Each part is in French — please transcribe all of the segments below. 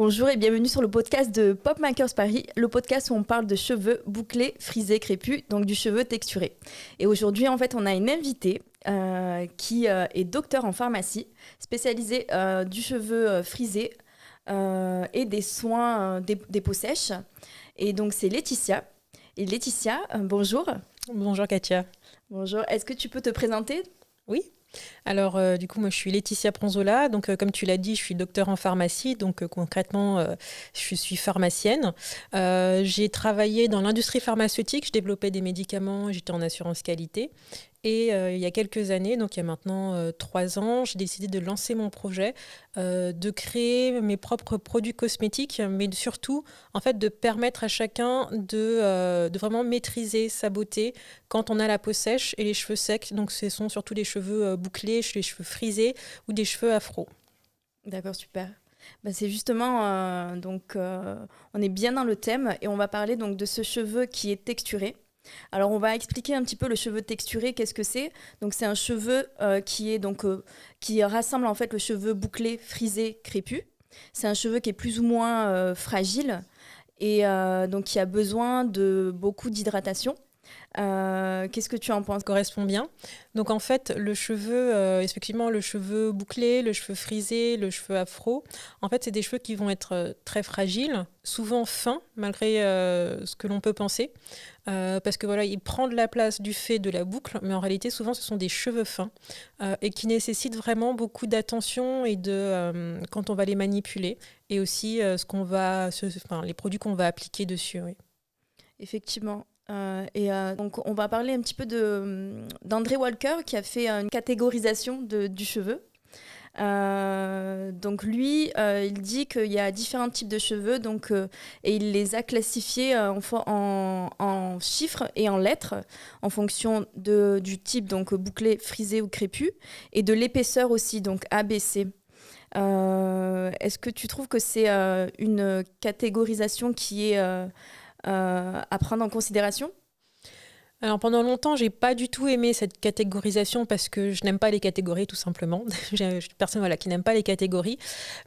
Bonjour et bienvenue sur le podcast de Pop Makers Paris, le podcast où on parle de cheveux bouclés, frisés, crépus, donc du cheveu texturé. Et aujourd'hui, en fait, on a une invitée qui est docteur en pharmacie, spécialisée du cheveu frisé et des soins des peaux sèches. Et donc, c'est Laetitia. Et Laetitia, bonjour. Bonjour Katia. Bonjour, est-ce que tu peux te présenter ? Oui. Alors, du coup, moi, je suis Laetitia Pronzola. Donc, comme tu l'as dit, je suis docteur en pharmacie. Donc, concrètement, je suis pharmacienne. J'ai travaillé dans l'industrie pharmaceutique. Je développais des médicaments. J'étais en assurance qualité. Et il y a quelques années, donc il y a maintenant 3 ans, j'ai décidé de lancer mon projet, de créer mes propres produits cosmétiques, mais surtout, en fait, de permettre à chacun de vraiment maîtriser sa beauté quand on a la peau sèche et les cheveux secs. Donc, ce sont surtout les cheveux bouclés, les cheveux frisés ou des cheveux afro. D'accord, super. C'est justement, on est bien dans le thème et on va parler donc de ce cheveu qui est texturé. Alors, on va expliquer un petit peu le cheveu texturé, qu'est-ce que c'est. Donc, c'est un cheveu qui rassemble en fait le cheveu bouclé, frisé, crépus. C'est un cheveu qui est plus ou moins fragile et donc qui a besoin de beaucoup d'hydratation. Qu'est-ce que tu en penses ? Ça correspond bien. Donc en fait, le cheveu, effectivement, le cheveu bouclé, le cheveu frisé, le cheveu afro, en fait, c'est des cheveux qui vont être très fragiles, souvent fins, malgré ce que l'on peut penser. Parce que voilà, il prend de la place du fait de la boucle, mais en réalité, souvent, ce sont des cheveux fins et qui nécessitent vraiment beaucoup d'attention et quand on va les manipuler, et aussi les produits qu'on va appliquer dessus. Oui. Effectivement. Donc, on va parler un petit peu d'André Walker qui a fait une catégorisation du cheveu. Donc lui, il dit qu'il y a différents types de cheveux, et il les a classifiés en chiffres et en lettres en fonction du type donc bouclé, frisé ou crépus, et de l'épaisseur aussi, donc A, B, C. Est-ce que tu trouves que c'est une catégorisation qui est à prendre en considération ? Alors pendant longtemps, j'ai pas du tout aimé cette catégorisation parce que je n'aime pas les catégories tout simplement. Je suis une personne qui n'aime pas les catégories.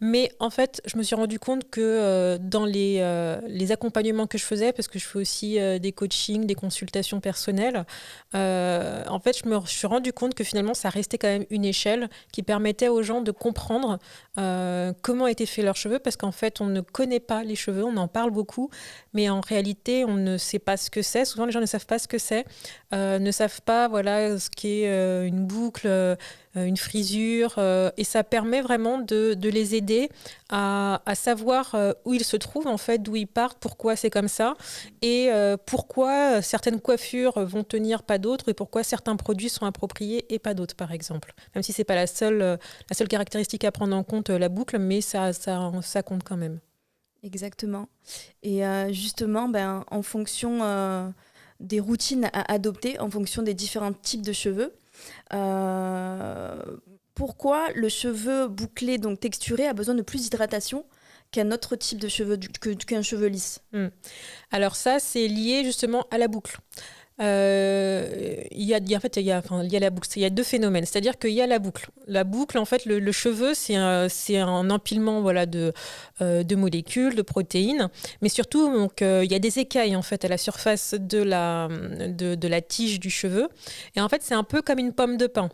Mais en fait, je me suis rendu compte que dans les accompagnements que je faisais, parce que je fais aussi des coachings, des consultations personnelles, en fait, je me suis rendu compte que finalement, ça restait quand même une échelle qui permettait aux gens de comprendre comment étaient faits leurs cheveux, parce qu'en fait, on ne connaît pas les cheveux, on en parle beaucoup, mais en réalité, on ne sait pas ce que c'est. Souvent, les gens ne savent pas ce que c'est. Ne savent pas ce qu'est une boucle, une frisure, et ça permet vraiment de les aider à savoir où ils se trouvent en fait, d'où ils partent, pourquoi c'est comme ça, et pourquoi certaines coiffures vont tenir, pas d'autres, et pourquoi certains produits sont appropriés et pas d'autres, par exemple. Même si c'est pas la seule caractéristique à prendre en compte, la boucle, mais ça compte quand même. Exactement. Et justement, en fonction des routines à adopter, en fonction des différents types de cheveux, pourquoi le cheveu bouclé, donc texturé, a besoin de plus d'hydratation qu'un autre type de cheveux, qu'un cheveu lisse ? Alors ça, c'est lié justement à la boucle. Il y a la boucle. Il y a 2 phénomènes. C'est-à-dire qu'il y a la boucle. La boucle, en fait, le cheveu, c'est un empilement de molécules, de protéines. Mais surtout, donc, il y a des écailles en fait à la surface de la tige du cheveu. Et en fait, c'est un peu comme une pomme de pin.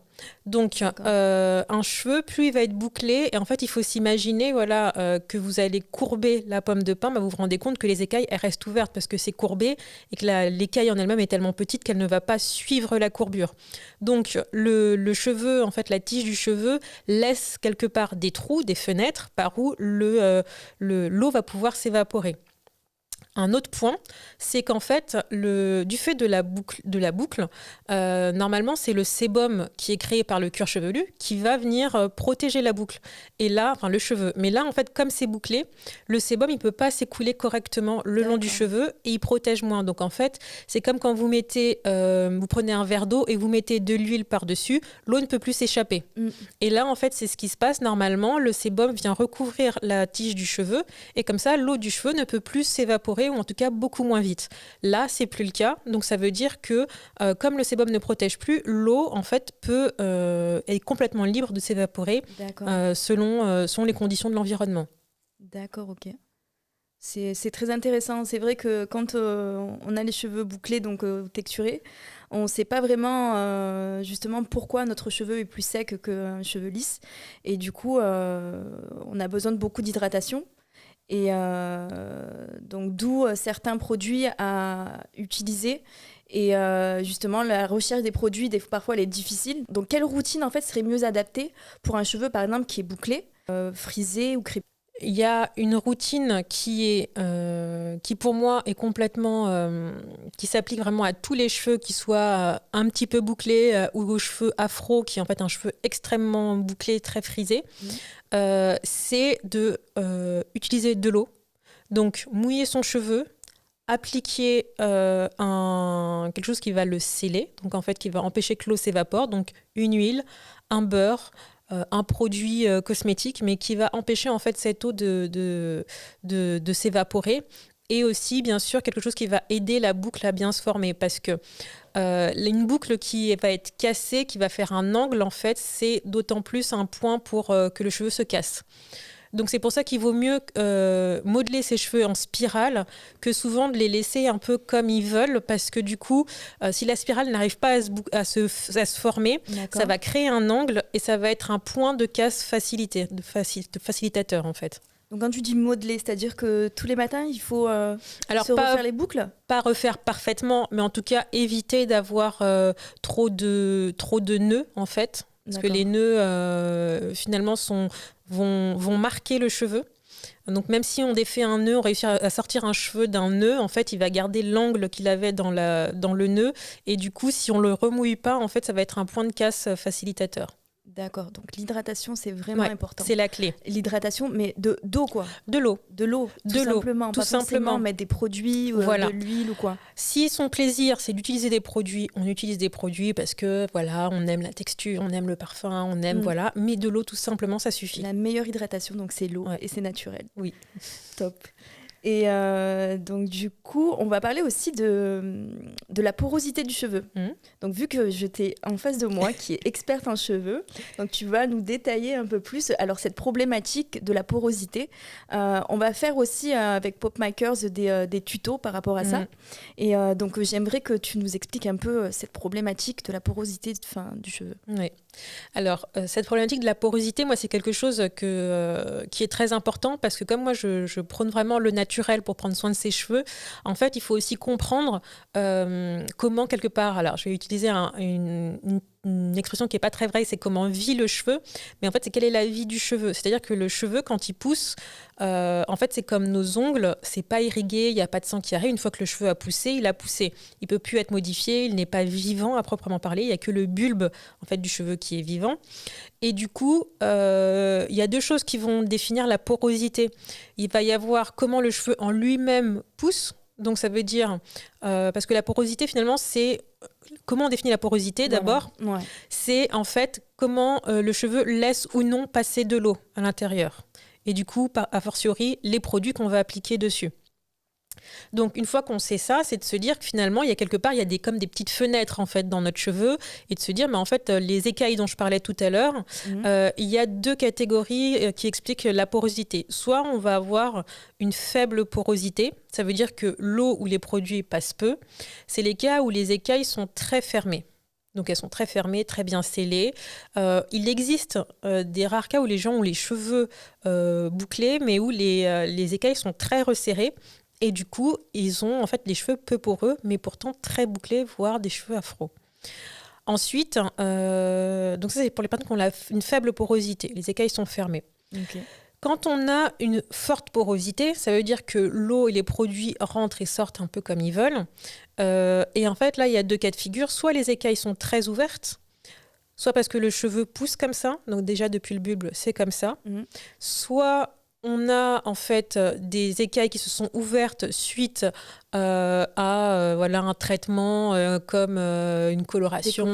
Donc, un cheveu, plus il va être bouclé, et en fait, il faut s'imaginer que vous allez courber la pomme de pin, vous vous rendez compte que les écailles, elles restent ouvertes parce que c'est courbé et que l'écaille en elle-même est tellement petite qu'elle ne va pas suivre la courbure. Donc, le cheveu, en fait, la tige du cheveu laisse quelque part des trous, des fenêtres par où l'eau va pouvoir s'évaporer. Un autre point, c'est qu'en fait, du fait de la boucle, normalement, c'est le sébum qui est créé par le cuir chevelu qui va venir protéger la boucle. Et là, le cheveu. Mais là, en fait, comme c'est bouclé, le sébum, il peut pas s'écouler correctement le long du cheveu et il protège moins. Donc, en fait, c'est comme quand vous prenez un verre d'eau et vous mettez de l'huile par-dessus, l'eau ne peut plus s'échapper. Et là, en fait, c'est ce qui se passe. Normalement, le sébum vient recouvrir la tige du cheveu et comme ça, l'eau du cheveu ne peut plus s'évaporer ou en tout cas beaucoup moins vite. Là, c'est plus le cas. Donc, ça veut dire que comme le sébum ne protège plus, l'eau, en fait, est complètement libre de s'évaporer selon les conditions de l'environnement. D'accord, ok. C'est très intéressant. C'est vrai que quand on a les cheveux bouclés, donc texturés, on ne sait pas vraiment justement pourquoi notre cheveu est plus sec qu'un cheveu lisse. Et du coup, on a besoin de beaucoup d'hydratation. Et donc d'où certains produits à utiliser. Et justement, la recherche des produits, parfois, elle est difficile. Donc quelle routine en fait serait mieux adaptée pour un cheveu, par exemple, qui est bouclé, frisé ou crépus? Il y a une routine qui pour moi est complètement, qui s'applique vraiment à tous les cheveux, qui soient un petit peu bouclés ou aux cheveux afro, qui est en fait un cheveu extrêmement bouclé, très frisé. C'est de utiliser de l'eau. Donc mouiller son cheveu, appliquer quelque chose qui va le sceller, donc en fait qui va empêcher que l'eau s'évapore, donc une huile, un beurre, un produit cosmétique, mais qui va empêcher en fait cette eau de s'évaporer. Et aussi, bien sûr, quelque chose qui va aider la boucle à bien se former, parce que une boucle qui va être cassée, qui va faire un angle, en fait, c'est d'autant plus un point pour que le cheveu se casse. Donc c'est pour ça qu'il vaut mieux modeler ses cheveux en spirale que souvent de les laisser un peu comme ils veulent, parce que du coup, si la spirale n'arrive pas à se former, ça va créer un angle et ça va être un point de casse facilitateur en fait. Donc quand tu dis modeler, c'est-à-dire que tous les matins, il faut refaire les boucles ? Pas refaire parfaitement, mais en tout cas éviter d'avoir trop de nœuds en fait. Parce que les nœuds, finalement, vont marquer le cheveu. Donc, même si on défait un nœud, on réussit à sortir un cheveu d'un nœud, en fait, il va garder l'angle qu'il avait dans le nœud. Et du coup, si on ne le remouille pas, en fait, ça va être un point de casse facilitateur. D'accord, donc l'hydratation, c'est vraiment important. C'est la clé. L'hydratation, mais d'eau, quoi. De l'eau. Tout simplement. Pas forcément mettre des produits ou de l'huile ou quoi. Si son plaisir, c'est d'utiliser des produits, on utilise des produits parce que, voilà, on aime la texture, on aime le parfum, on aime, voilà. Mais de l'eau, tout simplement, ça suffit. La meilleure hydratation, donc, c'est l'eau et c'est naturel. Oui. Top. Et donc du coup, on va parler aussi de la porosité du cheveu. Donc vu que je t'ai en face de moi, qui est experte en cheveux, donc tu vas nous détailler un peu plus alors cette problématique de la porosité. On va faire aussi avec PopMakers des tutos par rapport à ça. Et donc j'aimerais que tu nous expliques un peu cette problématique de la porosité du cheveu. Oui. Alors, cette problématique de la porosité, moi, c'est quelque chose qui est très important parce que comme moi, je prône vraiment le naturel pour prendre soin de ses cheveux, en fait, il faut aussi comprendre comment, quelque part, alors je vais utiliser une expression qui n'est pas très vraie, c'est comment vit le cheveu, mais en fait, c'est quelle est la vie du cheveu. C'est-à-dire que le cheveu, quand il pousse, en fait, c'est comme nos ongles, c'est pas irrigué, il n'y a pas de sang qui arrive. Une fois que le cheveu a poussé, il a poussé. Il peut plus être modifié, il n'est pas vivant à proprement parler, il n'y a que le bulbe en fait, du cheveu qui est vivant. Et du coup, il y a deux choses qui vont définir la porosité. Il va y avoir comment le cheveu en lui-même pousse. Donc ça veut dire, parce que la porosité finalement, c'est comment on définit la porosité d'abord. Ouais. C'est en fait comment le cheveu laisse ou non passer de l'eau à l'intérieur. Et du coup, a fortiori, les produits qu'on va appliquer dessus. Donc une fois qu'on sait ça, c'est de se dire que finalement il y a quelque part il y a comme des petites fenêtres en fait dans notre cheveu et de se dire mais en fait les écailles dont je parlais tout à l'heure, il y a deux catégories qui expliquent la porosité. Soit on va avoir une faible porosité, ça veut dire que l'eau ou les produits passent peu. C'est les cas où les écailles sont très fermées. Donc elles sont très fermées, très bien scellées. Il existe des rares cas où les gens ont les cheveux bouclés, mais où les écailles sont très resserrées. Et du coup, ils ont en fait les cheveux peu poreux, mais pourtant très bouclés, voire des cheveux afro. Ensuite, donc ça c'est pour les personnes qui ont une faible porosité. Les écailles sont fermées. Okay. Quand on a une forte porosité, ça veut dire que l'eau et les produits rentrent et sortent un peu comme ils veulent. Et en fait, là, il y a deux cas de figure. Soit les écailles sont très ouvertes, soit parce que le cheveu pousse comme ça. Donc déjà, depuis le bulbe, c'est comme ça. Soit on a en fait des écailles qui se sont ouvertes suite à un traitement comme une coloration,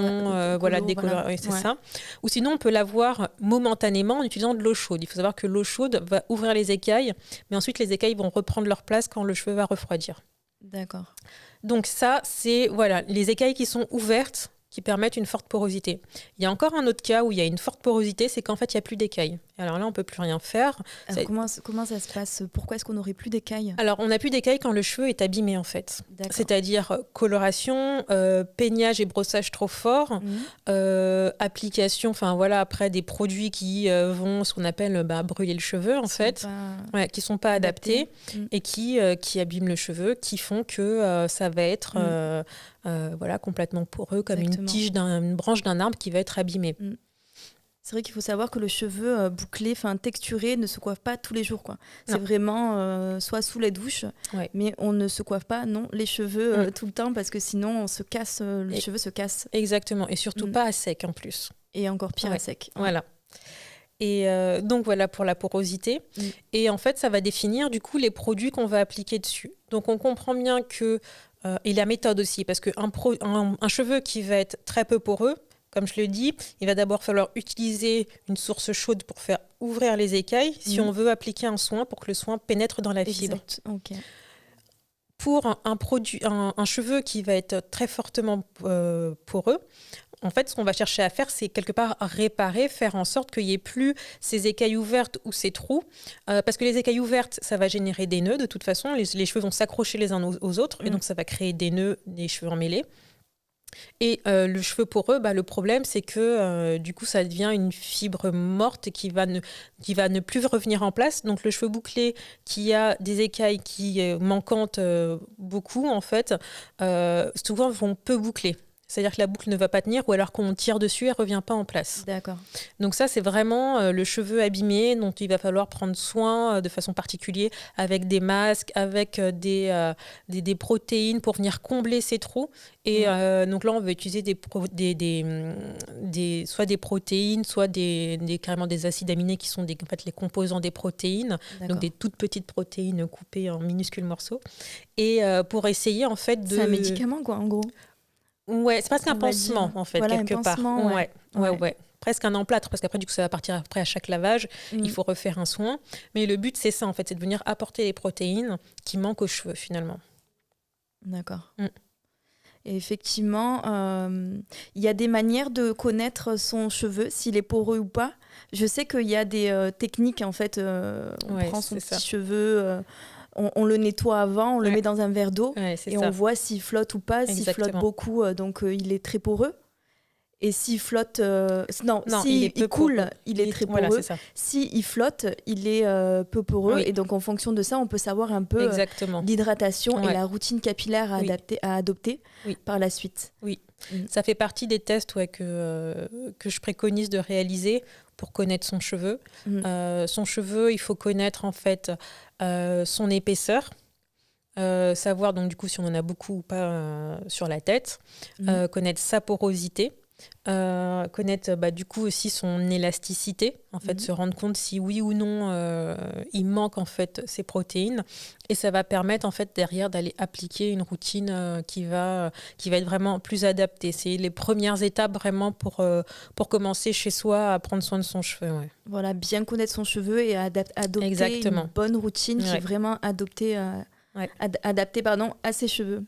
c'est ça. Ou sinon, on peut l'avoir momentanément en utilisant de l'eau chaude. Il faut savoir que l'eau chaude va ouvrir les écailles, mais ensuite les écailles vont reprendre leur place quand le cheveu va refroidir. D'accord. Donc ça, c'est les écailles qui sont ouvertes. qui permettent une forte porosité. Il y a encore un autre cas où il y a une forte porosité, c'est qu'en fait, il n'y a plus d'écailles. Alors là, on ne peut plus rien faire. Alors, comment ça se passe? Pourquoi est-ce qu'on n'aurait plus d'écailles? Alors, on n'a plus d'écailles quand le cheveu est abîmé, en fait. D'accord. C'est-à-dire coloration, peignage et brossage trop fort, application, enfin voilà, après des produits qui vont, ce qu'on appelle brûler le cheveu, en fait, qui ne sont pas adaptés et qui abîment le cheveu, qui font que ça va être complètement poreux, comme une tige, une branche d'un arbre qui va être abîmée. C'est vrai qu'il faut savoir que le cheveu bouclé, texturé, ne se coiffe pas tous les jours, quoi. C'est vraiment soit sous la douche, mais on ne se coiffe pas les cheveux tout le temps parce que sinon on se casse, le cheveu se casse. Exactement, et surtout pas à sec en plus. Et encore pire à sec. Voilà. Et donc voilà pour la porosité. Et en fait, ça va définir du coup les produits qu'on va appliquer dessus. Donc on comprend bien que, et la méthode aussi, parce qu'un cheveu qui va être très peu poreux, comme je le dis, il va d'abord falloir utiliser une source chaude pour faire ouvrir les écailles si on veut appliquer un soin pour que le soin pénètre dans la fibre. Okay. Pour un cheveu qui va être très fortement poreux, en fait, ce qu'on va chercher à faire, c'est quelque part réparer, faire en sorte qu'il n'y ait plus ces écailles ouvertes ou ces trous. Parce que les écailles ouvertes, ça va générer des nœuds de toute façon. Les cheveux vont s'accrocher les uns aux autres et donc ça va créer des nœuds, des cheveux emmêlés. Et le cheveu poreux, le problème, c'est que du coup, ça devient une fibre morte qui va ne plus revenir en place. Donc, le cheveu bouclé qui a des écailles qui manquantes beaucoup, en fait, souvent vont peu boucler. C'est-à-dire que la boucle ne va pas tenir ou alors qu'on tire dessus, elle ne revient pas en place. D'accord. Donc ça, c'est vraiment le cheveu abîmé dont il va falloir prendre soin de façon particulière avec des masques, avec des protéines pour venir combler ces trous. Et donc là, on va utiliser soit des protéines, soit carrément des acides aminés qui sont en fait les composants des protéines. D'accord. Donc des toutes petites protéines coupées en minuscules morceaux. Et pour essayer en fait de... C'est un médicament quoi, en gros. Ouais, c'est presque un pansement, en fait, quelque part. Ouais. Presque un emplâtre, parce qu'après, du coup, ça va partir après à chaque lavage. Il faut refaire un soin. Mais le but, c'est ça, en fait, c'est de venir apporter les protéines qui manquent aux cheveux, finalement. D'accord. Et effectivement, il y a des manières de connaître son cheveu, s'il est poreux ou pas. Je sais qu'il y a des techniques, en fait. On prend son petit cheveu... On le nettoie avant, on le met dans un verre d'eau et on voit s'il flotte ou pas. S'il flotte beaucoup, donc il est très poreux. Et s'il flotte... s'il coule, il est très poreux. Voilà, s'il flotte, il est peu poreux. Oui. Et donc, en fonction de ça, on peut savoir un peu l'hydratation et la routine capillaire à adopter par la suite. Oui, ça fait partie des tests que je préconise de réaliser pour connaître son cheveu. Son cheveu, il faut connaître en fait son épaisseur, savoir donc du coup si on en a beaucoup ou pas sur la tête, connaître sa porosité, connaître du coup aussi son élasticité, en fait se rendre compte si oui ou non il manque en fait ces protéines, et ça va permettre en fait derrière d'aller appliquer une routine qui va être vraiment plus adaptée. C'est les premières étapes vraiment pour commencer chez soi à prendre soin de son cheveu. Ouais. Voilà, bien connaître son cheveu et adopter une bonne routine qui est vraiment adaptée à ses cheveux.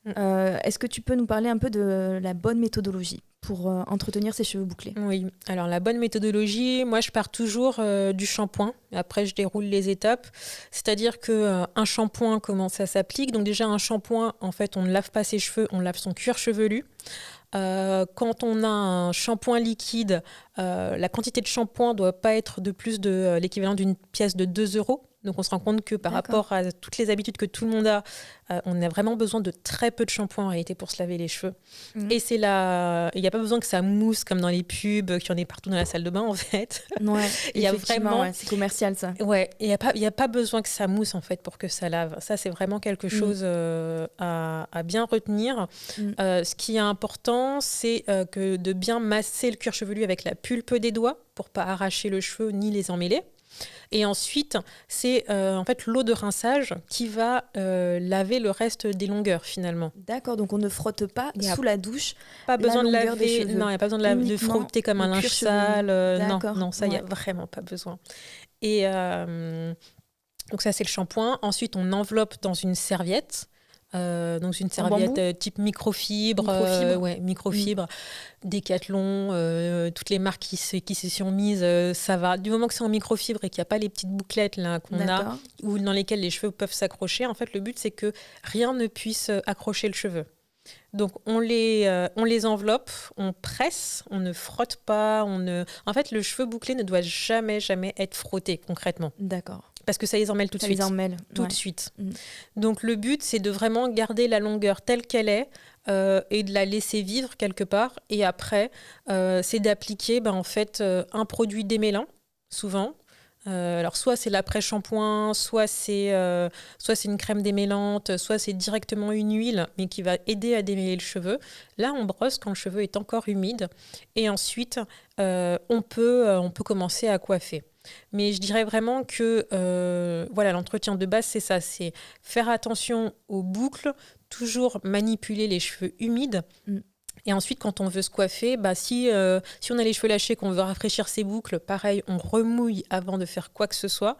Est-ce que tu peux nous parler un peu de la bonne méthodologie pour entretenir ses cheveux bouclés? Oui, alors la bonne méthodologie, moi je pars toujours du shampoing. Après je déroule les étapes. C'est-à-dire qu'un shampoing, comment ça s'applique? Donc déjà un shampoing, en fait on ne lave pas ses cheveux, on lave son cuir chevelu. Quand on a un shampoing liquide, la quantité de shampoing ne doit pas être de plus de l'équivalent d'une pièce de 2 €. Donc on se rend compte que par rapport à toutes les habitudes que tout le monde a, on a vraiment besoin de très peu de shampoing en réalité pour se laver les cheveux. Et c'est là, il n'y a pas besoin que ça mousse comme dans les pubs, qu'il y en ait partout dans la salle de bain en fait. Ouais, il y a vraiment, c'est commercial ça. Ouais, il n'y a pas besoin que ça mousse en fait pour que ça lave. Ça c'est vraiment quelque chose à bien retenir. Ce qui est important, c'est que de bien masser le cuir chevelu avec la pulpe des doigts pour pas arracher le cheveu ni les emmêler. Et ensuite, c'est en fait l'eau de rinçage qui va laver le reste des longueurs finalement. D'accord, donc on ne frotte pas sous la douche. Pas besoin de laver, non, il n'y a pas besoin de frotter comme un linge sale. Non, ça, il n'y a vraiment pas besoin. Et donc ça, c'est le shampoing. Ensuite, on enveloppe dans une serviette. Donc une serviette type microfibre, microfibre, Décathlon, toutes les marques qui s'y sont mises, ça va. Du moment que c'est en microfibre et qu'il n'y a pas les petites bouclettes là, qu'on a, ou dans lesquelles les cheveux peuvent s'accrocher, en fait, le but, c'est que rien ne puisse accrocher le cheveu. Donc on les enveloppe, on presse, on ne frotte pas, En fait, le cheveu bouclé ne doit jamais être frotté concrètement. D'accord. Parce que ça les emmêle tout de suite. De suite. Donc le but, c'est de vraiment garder la longueur telle qu'elle est et de la laisser vivre quelque part. Et après, c'est d'appliquer en fait, un produit démêlant, souvent. Alors soit c'est l'après-shampoing, soit c'est une crème démêlante, soit c'est directement une huile, mais qui va aider à démêler le cheveu. Là, on brosse quand le cheveu est encore humide. Et ensuite, on peut commencer à coiffer. Mais je dirais vraiment que l'entretien de base, c'est ça, c'est faire attention aux boucles, toujours manipuler les cheveux humides. Et ensuite, quand on veut se coiffer, si on a les cheveux lâchés, qu'on veut rafraîchir ses boucles, pareil, on remouille avant de faire quoi que ce soit.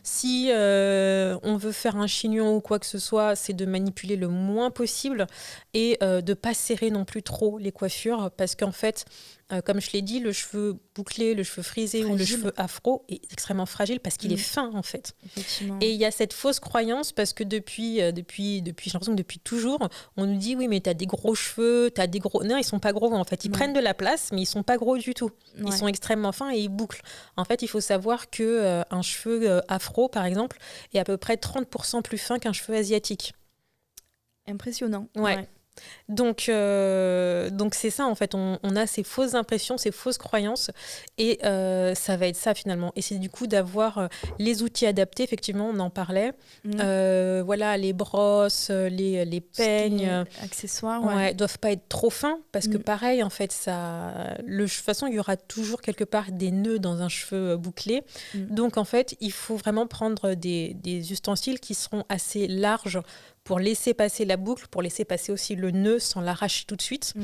Si on veut faire un chignon ou quoi que ce soit, c'est de manipuler le moins possible et de ne pas serrer non plus trop les coiffures, parce qu'en fait, comme je l'ai dit, le cheveu bouclé, le cheveu frisé ou le cheveu afro est extrêmement fragile parce qu'il est fin, en fait. Effectivement. Et il y a cette fausse croyance parce que depuis, j'ai l'impression que depuis toujours, on nous dit oui, mais t'as des gros cheveux, t'as des gros... Non, ils sont pas gros, en fait. Ils prennent de la place, mais ils sont pas gros du tout. Ils sont extrêmement fins et ils bouclent. En fait, il faut savoir que un cheveu afro, par exemple, est à peu près 30% plus fin qu'un cheveu asiatique. Impressionnant. Ouais. Donc c'est ça, en fait, on a ces fausses impressions, ces fausses croyances, et ça va être ça finalement. Et c'est du coup d'avoir les outils adaptés, effectivement, on en parlait. Les brosses, les peignes, accessoires, doivent pas être trop fins, parce que pareil, en fait, de toute façon, il y aura toujours quelque part des nœuds dans un cheveu bouclé. Donc en fait, il faut vraiment prendre des ustensiles qui seront assez larges pour laisser passer la boucle, pour laisser passer aussi le nœud sans l'arracher tout de suite.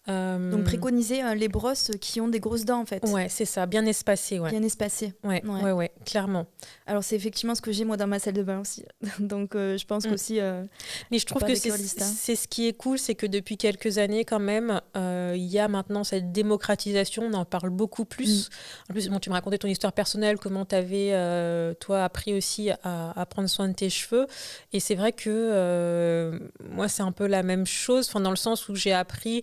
Donc préconiser les brosses qui ont des grosses dents, en fait. Ouais, c'est ça, bien espacées. Ouais. Bien espacées. Ouais, clairement. Alors c'est effectivement ce que j'ai moi dans ma salle de bain aussi. Donc je pense qu'aussi... Mais je trouve que c'est ce qui est cool, c'est que depuis quelques années quand même, il y a maintenant cette démocratisation, on en parle beaucoup plus. En plus, tu me racontais ton histoire personnelle, comment tu avais, toi, appris aussi à prendre soin de tes cheveux. Et c'est vrai que moi, c'est un peu la même chose, dans le sens où j'ai appris...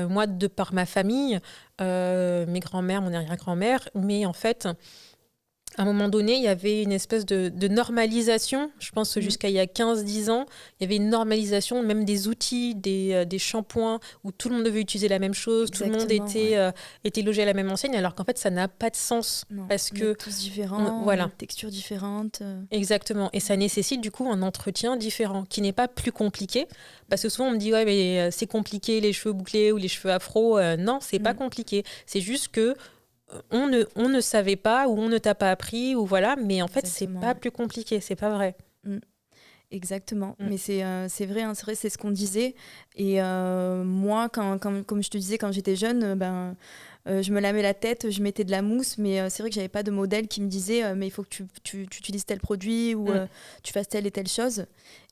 moi, de par ma famille, mes grands-mères, mon arrière-grand-mère, mais en fait, à un moment donné, il y avait une espèce de normalisation. Je pense que jusqu'à il y a 15-10 ans, il y avait une normalisation, même des outils, des shampoings, où tout le monde devait utiliser la même chose, tout le monde était logé à la même enseigne, alors qu'en fait, ça n'a pas de sens. Parce que tous différents, textures différentes. Exactement. Et ça nécessite du coup un entretien différent, qui n'est pas plus compliqué. Parce que souvent, on me dit, ouais, mais c'est compliqué, les cheveux bouclés ou les cheveux afro. Non, c'est pas compliqué. C'est juste que on ne savait pas, ou on ne t'a pas appris, ou voilà, mais en fait, c'est pas plus compliqué, c'est pas vrai. Exactement, mais c'est vrai, c'est ce qu'on disait. Et moi, comme je te disais, quand j'étais jeune, je me lavais la tête, je mettais de la mousse, mais c'est vrai que j'avais pas de modèle qui me disait mais il faut que tu utilises tel produit ou tu fasses telle et telle chose.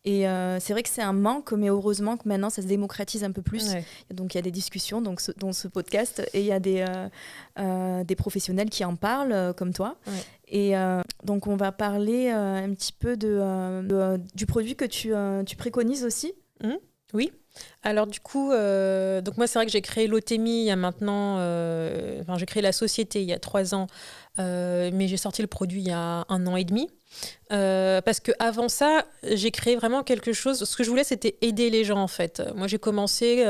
Et c'est vrai que c'est un manque, mais heureusement que maintenant ça se démocratise un peu plus. Donc il y a des discussions dans ce podcast, et il y a des professionnels qui en parlent comme toi. Et donc on va parler un petit peu du produit que tu préconises aussi. Oui. Alors du coup, donc moi c'est vrai que j'ai créé l'Otemi il y a maintenant, j'ai créé la société il y a 3 ans, mais j'ai sorti le produit il y a 1 an et demi. Parce qu'avant ça, j'ai créé vraiment quelque chose. Ce que je voulais, c'était aider les gens, en fait. Moi, j'ai commencé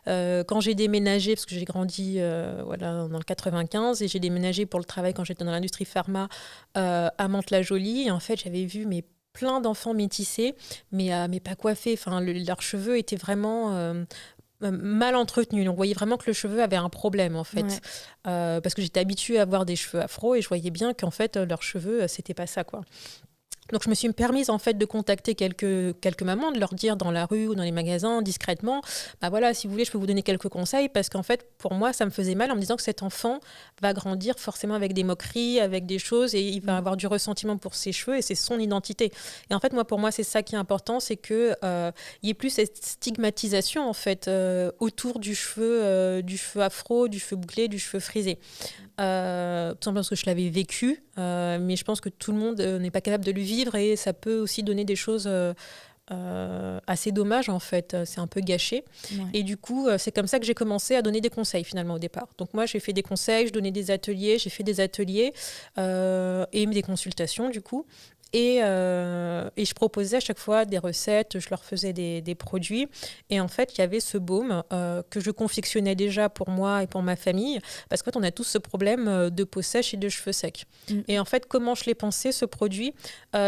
quand j'ai déménagé, parce que j'ai grandi dans le 95, et j'ai déménagé pour le travail quand j'étais dans l'industrie pharma à Mantes-la-Jolie. Et en fait, j'avais vu plein d'enfants métissés, mais pas coiffés. Leurs cheveux étaient vraiment... mal entretenu. On voyait vraiment que le cheveu avait un problème, en fait. Parce que j'étais habituée à avoir des cheveux afro, et je voyais bien qu'en fait, leurs cheveux, c'était pas ça, quoi. Donc, je me suis permise en fait de contacter quelques mamans, de leur dire dans la rue ou dans les magasins discrètement, bah voilà, si vous voulez, je peux vous donner quelques conseils parce qu'en fait, pour moi, ça me faisait mal en me disant que cet enfant va grandir forcément avec des moqueries, avec des choses et il va avoir du ressentiment pour ses cheveux et c'est son identité. Et en fait, pour moi, c'est ça qui est important, c'est que il y ait plus cette stigmatisation en fait autour du cheveu afro, du cheveu bouclé, du cheveu frisé. Tout simplement parce que je l'avais vécu, mais je pense que tout le monde n'est pas capable de le vivre et ça peut aussi donner des choses assez dommages en fait, c'est un peu gâché. Ouais. Et du coup, c'est comme ça que j'ai commencé à donner des conseils finalement au départ. Donc moi, j'ai fait des conseils, je donnais des ateliers, j'ai fait des ateliers et des consultations du coup. Et je proposais à chaque fois des recettes, je leur faisais des produits. Et en fait, il y avait ce baume que je confectionnais déjà pour moi et pour ma famille, parce qu'en fait, on a tous ce problème de peau sèche et de cheveux secs. Et en fait, comment je l'ai pensé, ce produit,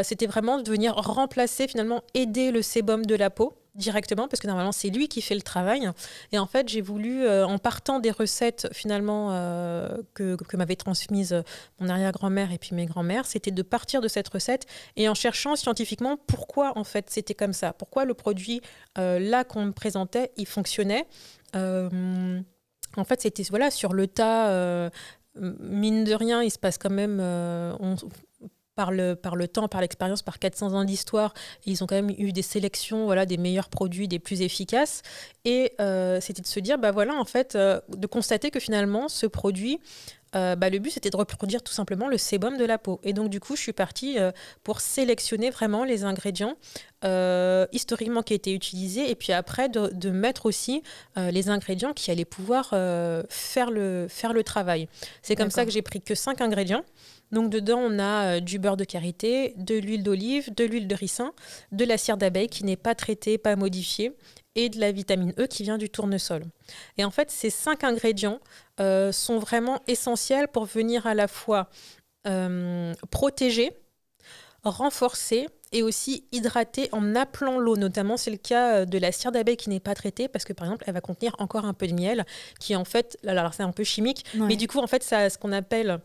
c'était vraiment de venir remplacer, finalement, aider le sébum de la peau directement, parce que normalement, c'est lui qui fait le travail. Et en fait, j'ai voulu, en partant des recettes, finalement, que m'avaient transmises mon arrière-grand-mère et puis mes grands-mères, c'était de partir de cette recette et en cherchant scientifiquement pourquoi, en fait, c'était comme ça. Pourquoi le produit, là, qu'on me présentait, il fonctionnait. En fait, c'était, voilà, sur le tas, mine de rien, il se passe quand même... par le temps, par l'expérience, par 400 ans d'histoire, ils ont quand même eu des sélections, voilà, des meilleurs produits, des plus efficaces. Et c'était de se dire, bah voilà, en fait, de constater que finalement, ce produit, le but, c'était de reproduire tout simplement le sébum de la peau. Et donc, du coup, je suis partie pour sélectionner vraiment les ingrédients historiquement qui étaient utilisés et puis après, de mettre aussi les ingrédients qui allaient pouvoir faire le travail. C'est comme ça que j'ai pris que 5 ingrédients. Donc dedans, on a du beurre de karité, de l'huile d'olive, de l'huile de ricin, de la cire d'abeille qui n'est pas traitée, pas modifiée, et de la vitamine E qui vient du tournesol. Et en fait, ces 5 ingrédients sont vraiment essentiels pour venir à la fois protéger, renforcer et aussi hydrater en appelant l'eau. Notamment, c'est le cas de la cire d'abeille qui n'est pas traitée parce que, par exemple, elle va contenir encore un peu de miel qui, en fait, alors c'est un peu chimique, mais du coup, en fait, ça a ce qu'on appelle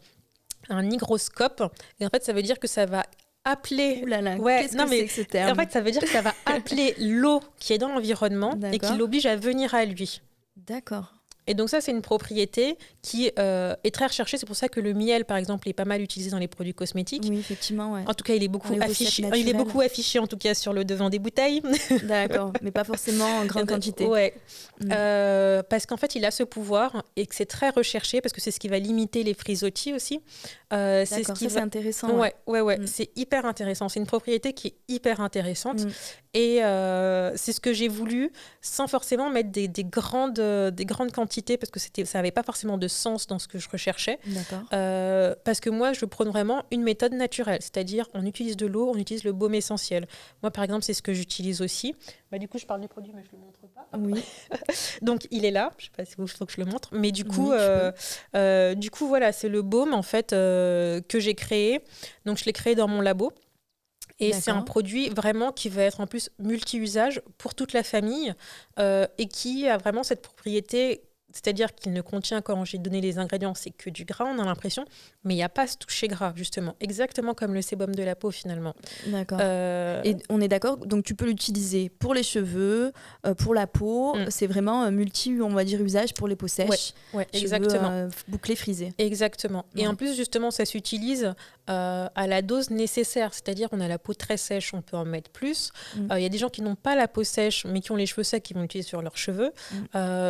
un hygroscope. Et en fait, ça veut dire que ça va appeler... Ouh là là, qu'est-ce que c'est que ce terme ? En fait, ça veut dire que ça va appeler l'eau qui est dans l'environnement et qui l'oblige à venir à lui. D'accord. Et donc ça, c'est une propriété qui est très recherchée. C'est pour ça que le miel, par exemple, est pas mal utilisé dans les produits cosmétiques. Oui, effectivement, ouais. En tout cas, il est beaucoup affiché, en tout cas, sur le devant des bouteilles. D'accord, mais pas forcément en grande quantité. Ouais. Parce qu'en fait, il a ce pouvoir et que c'est très recherché parce que c'est ce qui va limiter les frisottis aussi. D'accord, c'est intéressant. Ouais. C'est hyper intéressant. C'est une propriété qui est hyper intéressante. Et c'est ce que j'ai voulu, sans forcément mettre des grandes quantités, parce que ça n'avait pas forcément de sens dans ce que je recherchais. D'accord. Parce que moi, je prône vraiment une méthode naturelle, c'est-à-dire on utilise de l'eau, on utilise le baume essentiel. Moi, par exemple, c'est ce que j'utilise aussi. Du coup, je parle du produit, mais je ne le montre pas. Oui. Donc, il est là. Je ne sais pas s'il faut que je le montre. Mais du coup, voilà, c'est le baume, en fait, que j'ai créé. Donc, je l'ai créé dans mon labo. Et c'est un produit vraiment qui va être en plus multi-usage pour toute la famille et qui a vraiment cette propriété, c'est-à-dire qu'il ne contient, quand j'ai donné les ingrédients, c'est que du gras, on a l'impression, mais il n'y a pas ce toucher gras, justement, exactement comme le sébum de la peau, finalement. D'accord. Et on est d'accord, donc tu peux l'utiliser pour les cheveux, pour la peau, c'est vraiment multi, on va dire, usage pour les peaux sèches. Ouais, exactement. Cheveux bouclés, frisés. Exactement. Ouais. Et en plus, justement, ça s'utilise à la dose nécessaire, c'est-à-dire on a la peau très sèche, on peut en mettre plus. Il y a des gens qui n'ont pas la peau sèche, mais qui ont les cheveux secs, qui vont l'utiliser sur leurs cheveux,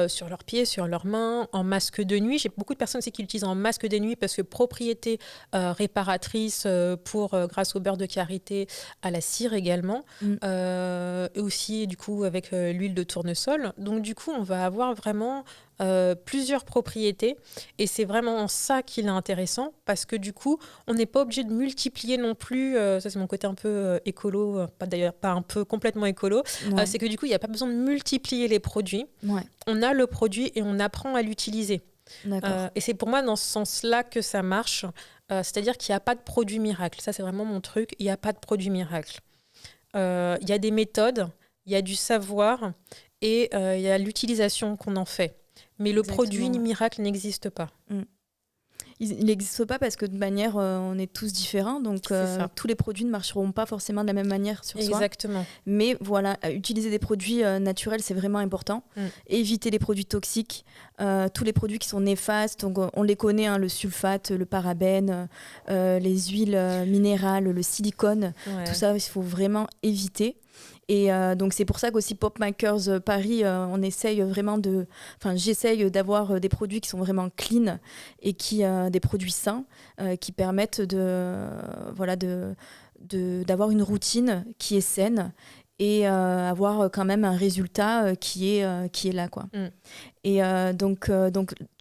sur leurs pieds, sur leurs mains, en masque de nuit. J'ai beaucoup de personnes aussi qui l'utilisent en masque de nuit parce que propriété réparatrice grâce au beurre de karité, à la cire également, et aussi du coup avec l'huile de tournesol. Donc du coup, on va avoir vraiment plusieurs propriétés et c'est vraiment ça qui est intéressant parce que du coup, on n'est pas obligé de multiplier non plus, ça c'est mon côté un peu écolo, pas un peu complètement écolo, c'est que du coup, il n'y a pas besoin de multiplier les produits. On a le produit et on apprend à l'utiliser. Et c'est pour moi dans ce sens-là que ça marche, c'est-à-dire qu'il n'y a pas de produit miracle. Ça, c'est vraiment mon truc, il n'y a pas de produit miracle. Il y a des méthodes, il y a du savoir et il y a l'utilisation qu'on en fait. Mais le produit miracle n'existe pas. Il il n'existe pas parce que de manière, on est tous différents, donc tous les produits ne marcheront pas forcément de la même manière sur soi. Exactement. Mais voilà, utiliser des produits naturels, c'est vraiment important. Éviter les produits toxiques, tous les produits qui sont néfastes, donc on les connaît, hein, le sulfate, le parabène, les huiles minérales, le silicone, tout ça, il faut vraiment éviter. Et donc c'est pour ça qu'aussi PopMakers Paris, on essaye vraiment j'essaye d'avoir des produits qui sont vraiment clean et des produits sains qui permettent d'avoir une routine qui est saine et avoir quand même un résultat qui est là, quoi. Et donc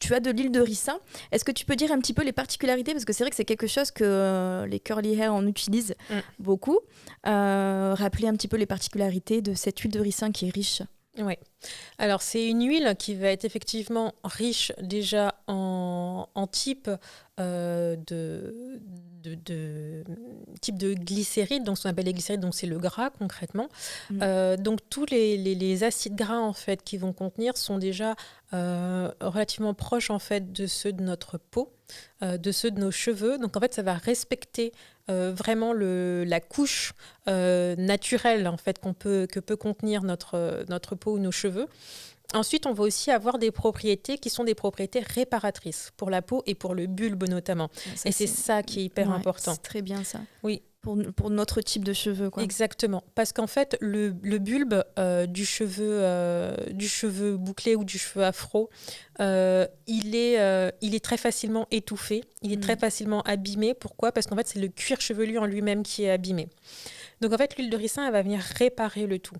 tu as de l'huile de ricin. Est-ce que tu peux dire un petit peu les particularités, parce que c'est vrai que c'est quelque chose que les curly hair en utilisent beaucoup. Rappeler un petit peu les particularités de cette huile de ricin qui est riche. Oui. Alors, c'est une huile qui va être effectivement riche déjà en type type de glycéride, donc ce qu'on appelle les glycérides, donc c'est le gras concrètement. Donc tous les acides gras en fait qui vont contenir sont déjà relativement proches en fait de ceux de notre peau, de ceux de nos cheveux. Donc en fait ça va respecter vraiment la couche naturelle en fait que peut contenir notre peau ou nos cheveux. Ensuite, on va aussi avoir des propriétés qui sont des propriétés réparatrices pour la peau et pour le bulbe notamment. Ça, et c'est ça qui est hyper important. C'est très bien ça. Oui. Pour notre type de cheveux, quoi. Exactement. Parce qu'en fait, le bulbe du cheveu bouclé ou du cheveu afro, il est très facilement étouffé, il est très facilement abîmé. Pourquoi ? Parce qu'en fait, c'est le cuir chevelu en lui-même qui est abîmé. Donc en fait, l'huile de ricin, elle va venir réparer le tout.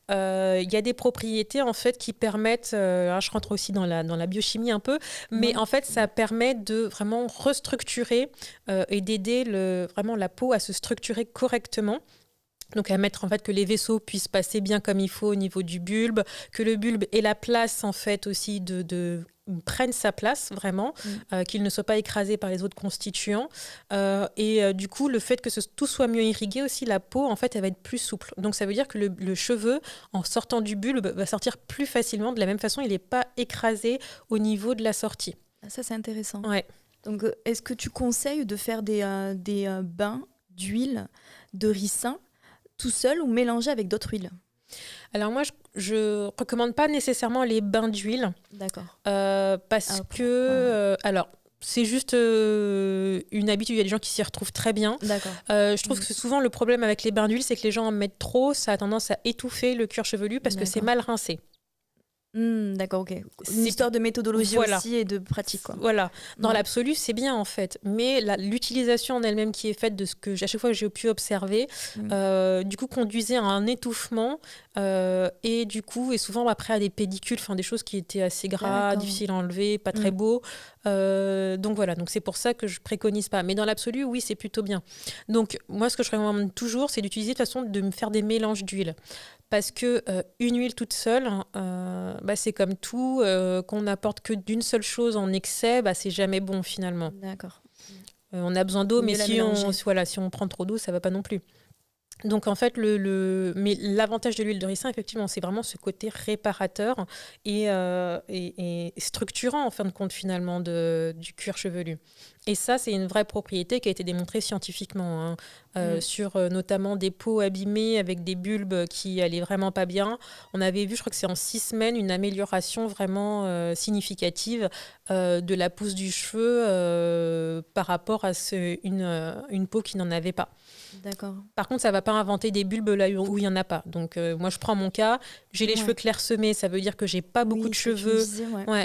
Il y a des propriétés en fait qui permettent, je rentre aussi dans la biochimie un peu, mais en fait ça permet de vraiment restructurer et d'aider vraiment la peau à se structurer correctement. Donc à mettre en fait que les vaisseaux puissent passer bien comme il faut au niveau du bulbe, que le bulbe ait la place en fait aussi prenne sa place vraiment, qu'il ne soit pas écrasé par les autres constituants. Et du coup, le fait que tout soit mieux irrigué aussi, la peau, en fait, elle va être plus souple. Donc ça veut dire que le cheveu, en sortant du bulbe, va sortir plus facilement. De la même façon, il n'est pas écrasé au niveau de la sortie. Ça, c'est intéressant. Ouais. Donc, est-ce que tu conseilles de faire des bains d'huile de ricin tout seul ou mélangé avec d'autres huiles ? Alors moi, je recommande pas nécessairement les bains d'huile. D'accord. Parce que... alors, c'est juste une habitude. Il y a des gens qui s'y retrouvent très bien. D'accord. Je trouve que souvent, le problème avec les bains d'huile, c'est que les gens en mettent trop. Ça a tendance à étouffer le cuir chevelu parce que c'est mal rincé. D'accord, ok. Une histoire de méthodologie aussi et de pratique, quoi. Voilà. Dans l'absolu, c'est bien en fait. Mais l'utilisation en elle-même qui est faite de ce que à chaque fois que j'ai pu observer, du coup, conduisait à un étouffement et du coup, et souvent après à des pellicules, des choses qui étaient assez gras, difficiles à enlever, pas très beaux. Donc voilà, donc c'est pour ça que je préconise pas. Mais dans l'absolu, oui, c'est plutôt bien. Donc moi, ce que je recommande toujours, c'est d'utiliser de façon de me faire des mélanges d'huile. Parce que une huile toute seule, c'est comme tout, qu'on n'apporte que d'une seule chose en excès, c'est jamais bon finalement. D'accord. On a besoin d'eau, mais si on prend trop d'eau, ça va pas non plus. Donc en fait, mais l'avantage de l'huile de ricin, effectivement, c'est vraiment ce côté réparateur et structurant en fin de compte finalement du cuir chevelu. Et ça, c'est une vraie propriété qui a été démontrée scientifiquement sur notamment des peaux abîmées avec des bulbes qui allaient vraiment pas bien. On avait vu, je crois que c'est en 6 semaines, une amélioration vraiment significative de la pousse du cheveu par rapport à une peau qui n'en avait pas. D'accord. Par contre, ça ne va pas inventer des bulbes là où il n'y en a pas. Donc, moi, je prends mon cas. J'ai les cheveux clairsemés. Ça veut dire que je n'ai pas beaucoup de cheveux.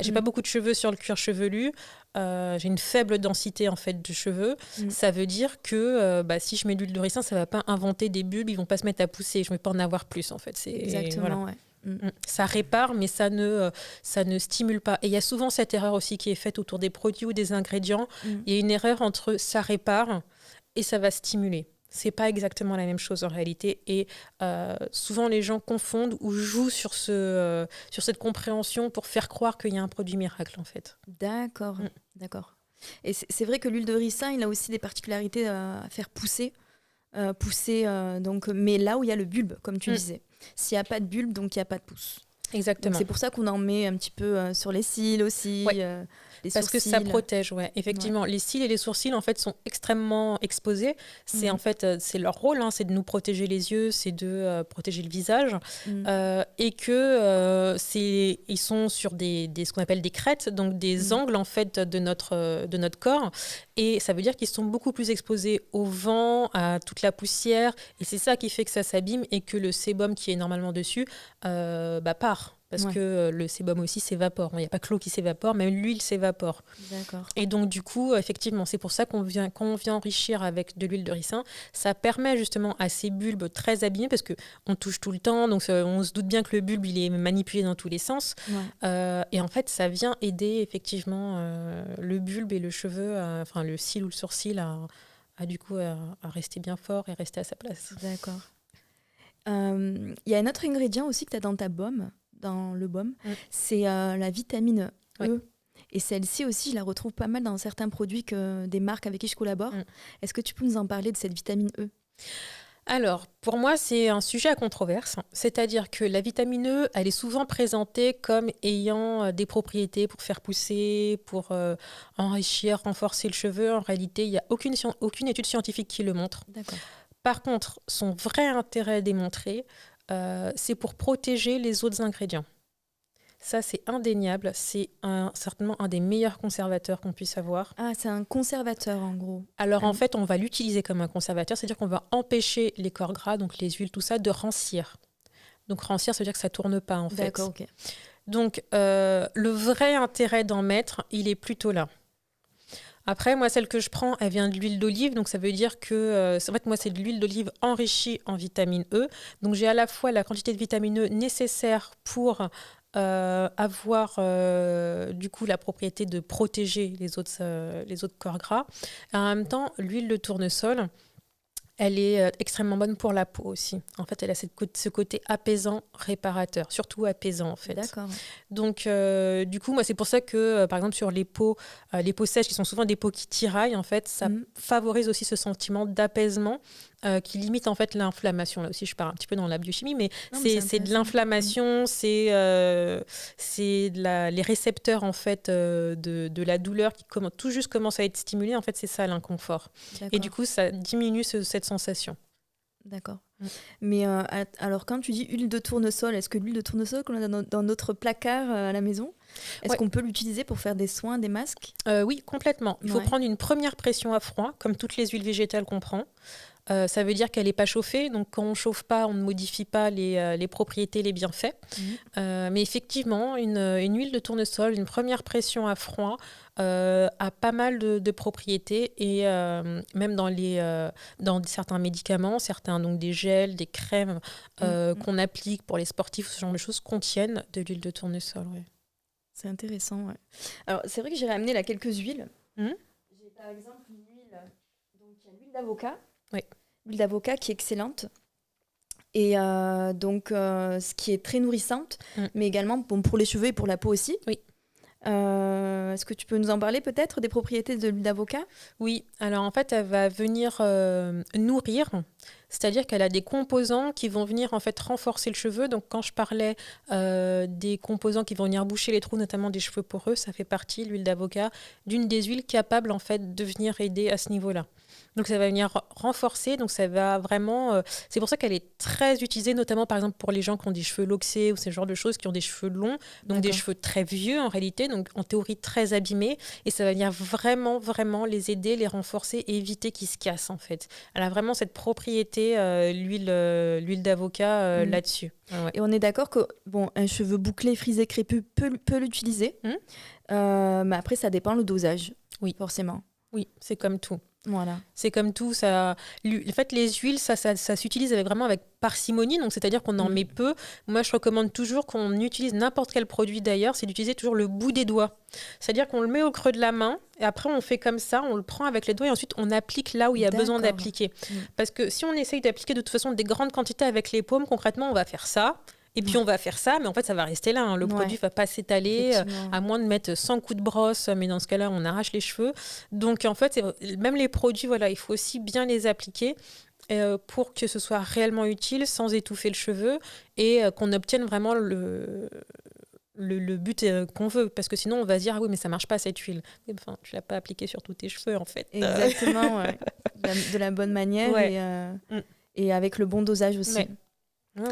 J'ai pas beaucoup de cheveux sur le cuir chevelu. J'ai une faible densité en fait de cheveux. Ça veut dire que si je mets de l'huile de ricin, ça ne va pas inventer des bulbes. Ils ne vont pas se mettre à pousser. Je ne vais pas en avoir plus en fait. Exactement, voilà. Ça répare, mais ça ne stimule pas. Et il y a souvent cette erreur aussi qui est faite autour des produits ou des ingrédients. Il y a une erreur entre ça répare et ça va stimuler. C'est pas exactement la même chose en réalité et souvent les gens confondent ou jouent sur cette compréhension pour faire croire qu'il y a un produit miracle en fait. D'accord. Et c'est vrai que l'huile de ricin, il a aussi des particularités à faire pousser, donc, mais là où il y a le bulbe, comme tu disais. S'il n'y a pas de bulbe, donc il n'y a pas de pousse. Exactement. C'est pour ça qu'on en met un petit peu sur les cils aussi, les Parce que sourcils. ça protège, effectivement. Les cils et les sourcils, en fait, sont extrêmement exposés. C'est en fait, c'est leur rôle, c'est de nous protéger les yeux, c'est de protéger le visage, et que ils sont sur ce qu'on appelle des crêtes, donc des angles en fait de notre corps, et ça veut dire qu'ils sont beaucoup plus exposés au vent, à toute la poussière, et c'est ça qui fait que ça s'abîme et que le sébum qui est normalement dessus part. Parce que le sébum aussi s'évapore. Il n'y a pas que l'eau qui s'évapore, même l'huile s'évapore. D'accord. Et donc, du coup, effectivement, c'est pour ça qu'on vient enrichir avec de l'huile de ricin. Ça permet justement à ces bulbes très abîmés, parce qu'on touche tout le temps, donc on se doute bien que le bulbe, il est manipulé dans tous les sens. Et en fait, ça vient aider effectivement le bulbe et le cheveu, le cil ou le sourcil, à rester bien fort et rester à sa place. D'accord. Il y a un autre ingrédient aussi que tu as dans ta baume, dans le baume, c'est la vitamine E. Et celle-ci aussi, je la retrouve pas mal dans certains produits des marques avec qui je collabore. Est-ce que tu peux nous en parler de cette vitamine E ? Alors, pour moi, c'est un sujet à controverse. C'est-à-dire que la vitamine E, elle est souvent présentée comme ayant des propriétés pour faire pousser, pour enrichir, renforcer le cheveu. En réalité, il n'y a aucune étude scientifique qui le montre. D'accord. Par contre, son vrai intérêt démontré, c'est pour protéger les autres ingrédients. Ça, c'est indéniable. C'est certainement un des meilleurs conservateurs qu'on puisse avoir. Ah, c'est un conservateur, en gros. Alors, en fait, on va l'utiliser comme un conservateur. C'est-à-dire qu'on va empêcher les corps gras, donc les huiles, tout ça, de rancir. Donc, rancir, ça veut dire que ça ne tourne pas, en fait. D'accord, ok. Donc, le vrai intérêt d'en mettre, il est plutôt là. Après, moi, celle que je prends, elle vient de l'huile d'olive. Donc, ça veut dire que, en fait, moi, c'est de l'huile d'olive enrichie en vitamine E. Donc, j'ai à la fois la quantité de vitamine E nécessaire pour avoir, du coup, la propriété de protéger les autres corps gras. Et en même temps, l'huile de tournesol, elle est extrêmement bonne pour la peau aussi. En fait, elle a ce côté apaisant, réparateur, surtout apaisant en fait. D'accord. Donc, du coup, moi, c'est pour ça que, par exemple, sur les peaux sèches, qui sont souvent des peaux qui tiraillent, en fait, ça favorise aussi ce sentiment d'apaisement qui limite en fait l'inflammation. Là aussi, je pars un petit peu dans la biochimie, mais c'est de l'inflammation, c'est les récepteurs en fait de la douleur qui tout juste commencent à être stimulés. En fait, c'est ça l'inconfort. D'accord. Et du coup, ça diminue cette sensation. D'accord. Mais alors, quand tu dis huile de tournesol, est-ce que l'huile de tournesol qu'on a dans notre placard à la maison, est-ce qu'on peut l'utiliser pour faire des soins, des masques ? Oui, complètement. Il faut prendre une première pression à froid, comme toutes les huiles végétales qu'on prend. Ça veut dire qu'elle n'est pas chauffée, donc quand on ne chauffe pas, on ne modifie pas les propriétés, les bienfaits. Mais effectivement, une huile de tournesol, une première pression à froid, a pas mal de propriétés, et même dans certains médicaments, donc des gels, des crèmes qu'on applique pour les sportifs, ce genre de choses contiennent de l'huile de tournesol. Ouais. C'est intéressant. Ouais. Alors, c'est vrai que j'ai ramené là quelques huiles. J'ai par exemple une huile, donc il y a l'huile d'avocat. Oui. L'huile d'avocat qui est excellente. Et ce qui est très nourrissante, mais également pour les cheveux et pour la peau aussi. Oui. Est-ce que tu peux nous en parler peut-être des propriétés de l'huile d'avocat ? Oui, alors en fait, elle va venir nourrir, c'est-à-dire qu'elle a des composants qui vont venir en fait renforcer le cheveu. Donc quand je parlais des composants qui vont venir boucher les trous, notamment des cheveux poreux, ça fait partie, l'huile d'avocat, d'une des huiles capables en fait de venir aider à ce niveau-là. Donc ça va venir renforcer, donc ça va vraiment... c'est pour ça qu'elle est très utilisée, notamment par exemple pour les gens qui ont des cheveux loxés ou ce genre de choses, qui ont des cheveux longs, donc des cheveux très vieux en réalité, donc en théorie très abîmés, et ça va venir vraiment, vraiment les aider, les renforcer et éviter qu'ils se cassent en fait. Elle a vraiment cette propriété, l'huile d'avocat là-dessus. Ouais. Et on est d'accord que un cheveu bouclé, frisé, crépus peut l'utiliser, mais après ça dépend le dosage, forcément. Oui, c'est comme tout. Voilà. C'est comme tout. En fait, les huiles, ça s'utilise vraiment avec parcimonie, donc c'est-à-dire qu'on en met peu. Moi, je recommande toujours qu'on utilise n'importe quel produit d'ailleurs, c'est d'utiliser toujours le bout des doigts. C'est-à-dire qu'on le met au creux de la main, et après on fait comme ça, on le prend avec les doigts, et ensuite on applique là où il y a besoin d'appliquer. Parce que si on essaye d'appliquer de toute façon des grandes quantités avec les paumes, concrètement, on va faire ça. Et puis on va faire ça, mais en fait ça va rester là. Le produit ne va pas s'étaler, à moins de mettre 100 coups de brosse, mais dans ce cas-là on arrache les cheveux. Donc en fait, même les produits, il faut aussi bien les appliquer. pour que ce soit réellement utile sans étouffer le cheveu et qu'on obtienne vraiment le but qu'on veut, parce que sinon on va se dire ah oui mais ça marche pas cette huile, enfin tu l'as pas appliquée sur tous tes cheveux en fait. Exactement, ouais. De la bonne manière et avec le bon dosage aussi.